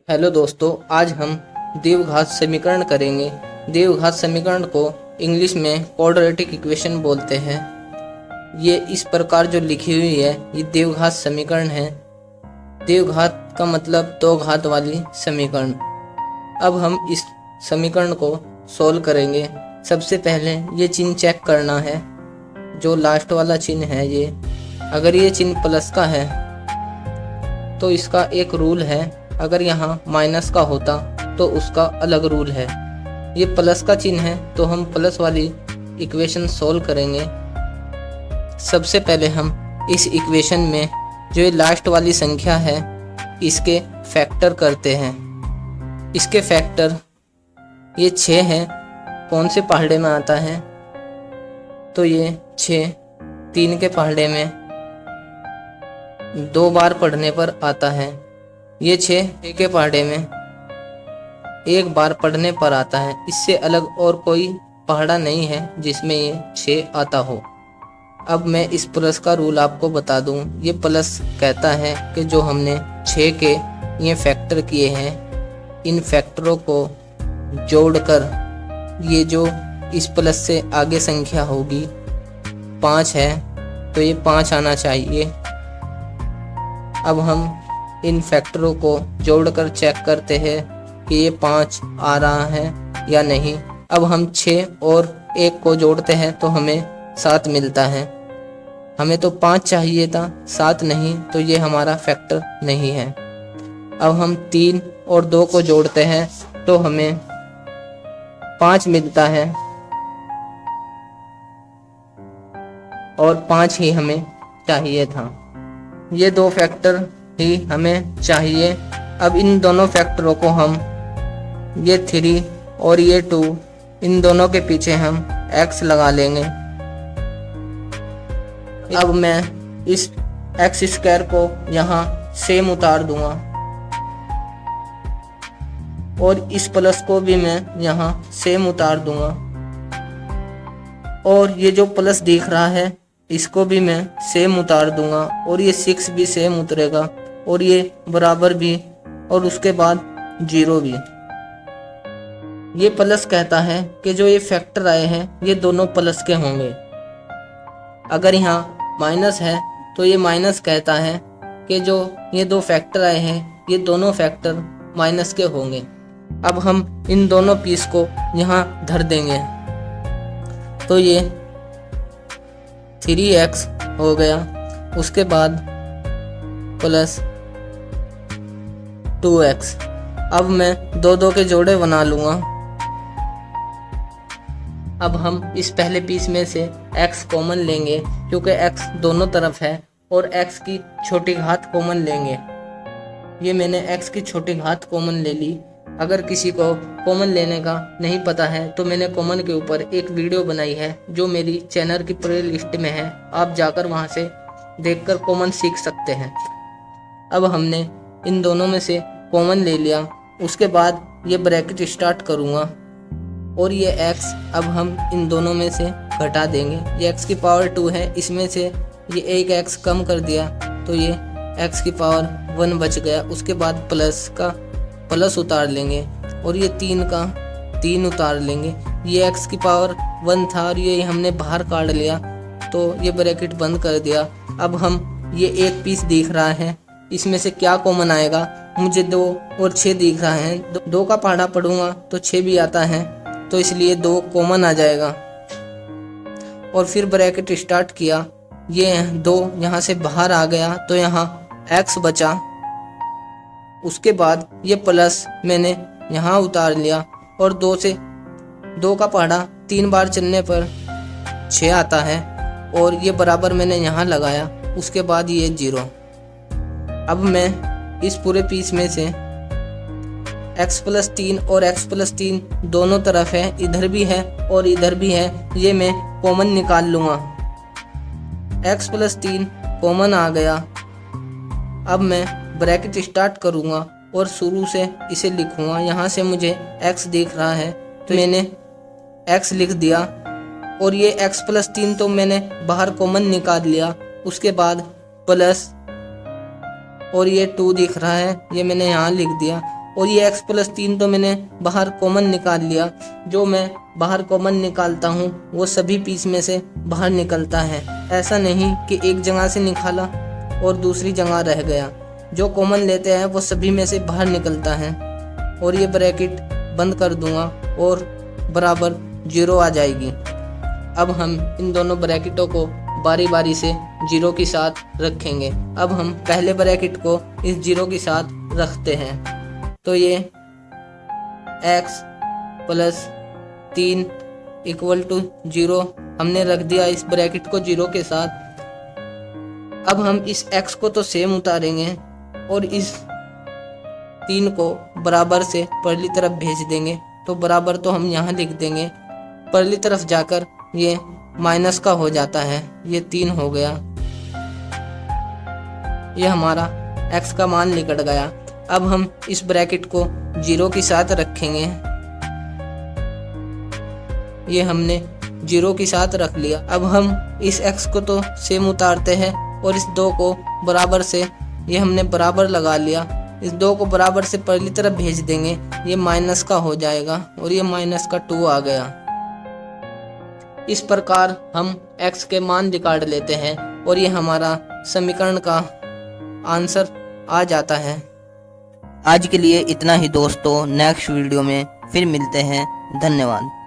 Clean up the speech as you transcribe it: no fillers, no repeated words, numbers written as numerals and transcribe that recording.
Hello दोस्तों, आज हम द्विघात समीकरण करेंगे। द्विघात समीकरण को इंग्लिश में क्वाड्रेटिक इक्वेशन बोलते हैं। ये इस प्रकार जो लिखी हुई है ये द्विघात समीकरण है। द्विघात का मतलब दो घात वाली समीकरण। अब हम इस समीकरण को सोल्व करेंगे। सबसे पहले ये चिन्ह चेक करना है, जो लास्ट वाला चिन्ह है ये। अगर ये चिन्ह प्लस का है तो इसका एक रूल है, अगर यहाँ माइनस का होता तो उसका अलग रूल है। ये प्लस का चिन्ह है तो हम प्लस वाली इक्वेशन सोल्व करेंगे। सबसे पहले हम इस इक्वेशन में जो ये लास्ट वाली संख्या है इसके फैक्टर करते हैं। इसके फैक्टर ये 6 है। कौन से पहाड़े में आता है? तो ये 6 3 के पहाड़े में 2 बार पढ़ने पर आता है। ये 6 के पहाड़े में 1 बार पढ़ने पर आता है। इससे अलग और कोई पहाड़ा नहीं है जिसमें ये 6 आता हो। अब मैं इस प्लस का रूल आपको बता दूं। ये प्लस कहता है कि जो हमने 6 के ये फैक्टर किए हैं, इन फैक्टरों को जोड़कर ये जो इस प्लस से आगे संख्या होगी 5 है तो ये 5 आना चाहिए। अब हम इन फैक्टरों को जोड़कर चेक करते हैं कि ये 5 आ रहा है या नहीं। अब हम 6 और 1 को जोड़ते हैं तो हमें 7 मिलता है। हमें तो 5 चाहिए था, 7 नहीं, तो ये हमारा फैक्टर नहीं है। अब हम 3 और 2 को जोड़ते हैं तो हमें 5 मिलता है और 5 ही हमें चाहिए था। ये 2 फैक्टर ही हमें चाहिए। अब इन दोनों फैक्टरों को हम ये 3 और ये 2 इन दोनों के पीछे हम x लगा लेंगे। अब मैं इस x स्क्वायर को यहाँ सेम उतार दूंगा और इस प्लस को भी मैं यहाँ सेम उतार दूंगा और ये जो प्लस दिख रहा है इसको भी मैं सेम उतार दूंगा और ये 6 भी सेम उतरेगा और ये बराबर भी और उसके बाद 0 भी। ये प्लस कहता है कि जो ये फैक्टर आए हैं ये दोनों प्लस के होंगे। अगर यहाँ माइनस है तो ये माइनस कहता है कि जो ये 2 फैक्टर आए हैं ये दोनों फैक्टर माइनस के होंगे। अब हम इन दोनों पीस को यहाँ धर देंगे तो ये 3x हो गया। उसके बाद प्लस 2x। अब मैं 2 के जोड़े बना लूँगा। अब हम इस पहले पीस में से x कॉमन लेंगे क्योंकि x दोनों तरफ है और x की छोटी घात कॉमन लेंगे। ये मैंने x की छोटी घात कॉमन ले ली। अगर किसी को कॉमन लेने का नहीं पता है तो मैंने कॉमन के ऊपर एक वीडियो बनाई है जो मेरी चैनल की प्ले लिस्ट में है। आप जाकर वहाँ से देखकर कॉमन सीख सकते हैं। अब हमने इन दोनों में से कॉमन ले लिया। उसके बाद ये ब्रैकेट स्टार्ट करूँगा और ये x अब हम इन दोनों में से घटा देंगे। ये x की पावर 2 है, इसमें से ये एक x कम कर दिया तो ये x की पावर 1 बच गया। उसके बाद प्लस का प्लस उतार लेंगे और ये 3 का 3 उतार लेंगे। ये x की पावर 1 था और ये हमने बाहर काट लिया तो ये ब्रैकेट बंद कर दिया। अब हम ये एक पीस दिख रहा है, इसमें से क्या कॉमन आएगा? मुझे 2 और 6 दिख रहा है। 2 का पहाड़ा पढ़ूंगा तो 6 भी आता है तो इसलिए 2 कॉमन आ जाएगा। और फिर ब्रैकेट स्टार्ट किया, ये 2 यहाँ से बाहर आ गया तो यहाँ x बचा। उसके बाद ये प्लस मैंने यहाँ उतार लिया और 2 का पहाड़ा 3 बार चलने पर 6 आता है और ये बराबर मैंने यहाँ लगाया। उसके बाद ये 0। अब मैं इस पूरे पीस में से x+3 और x+3 दोनों तरफ है, इधर भी है और इधर भी है, ये मैं कॉमन निकाल लूँगा। x+3 कॉमन आ गया। अब मैं ब्रैकेट स्टार्ट करूँगा और शुरू से इसे लिखूँगा। यहाँ से मुझे x दिख रहा है तो मैंने x लिख दिया और ये x+3 तो मैंने बाहर कॉमन निकाल लिया। उसके बाद प्लस और ये 2 दिख रहा है, ये मैंने यहाँ लिख दिया और ये x प्लस 3 तो मैंने बाहर कॉमन निकाल लिया। जो मैं बाहर कॉमन निकालता हूँ वो सभी पीस में से बाहर निकलता है। ऐसा नहीं कि एक जगह से निकाला और दूसरी जगह रह गया। जो कॉमन लेते हैं वो सभी में से बाहर निकलता है। और ये ब्रैकेट बंद कर दूंगा और बराबर 0 आ जाएगी। अब हम इन दोनों ब्रैकेटों को बारी बारी से 0 के साथ रखेंगे। अब हम पहले ब्रैकेट को इस 0 के साथ रखते हैं। तो ये x प्लस 3 इक्वल टू 0 हमने रख दिया इस ब्रैकेट को 0 के साथ। अब हम इस x को तो सेम उतारेंगे और इस 3 को बराबर से परली तरफ भेज देंगे। तो बराबर तो हम यहाँ लिख देंगे, परली तरफ जाकर ये माइनस का हो जाता है। ये 3 हो गया। ये हमारा x का मान निकल गया। अब हम इस ब्रैकेट को 0 के साथ रखेंगे। ये हमने 0 के साथ रख लिया। अब हम इस x को तो सेम उतारते हैं और इस 2 को बराबर से, ये हमने बराबर लगा लिया, इस 2 को बराबर से परली तरफ भेज देंगे। ये माइनस का हो जाएगा और ये माइनस का 2 आ गया। इस प्रकार हम x के मान निकाल लेते हैं और ये हमारा समीकरण का आंसर आ जाता है। आज के लिए इतना ही दोस्तों, नेक्स्ट वीडियो में फिर मिलते हैं। धन्यवाद।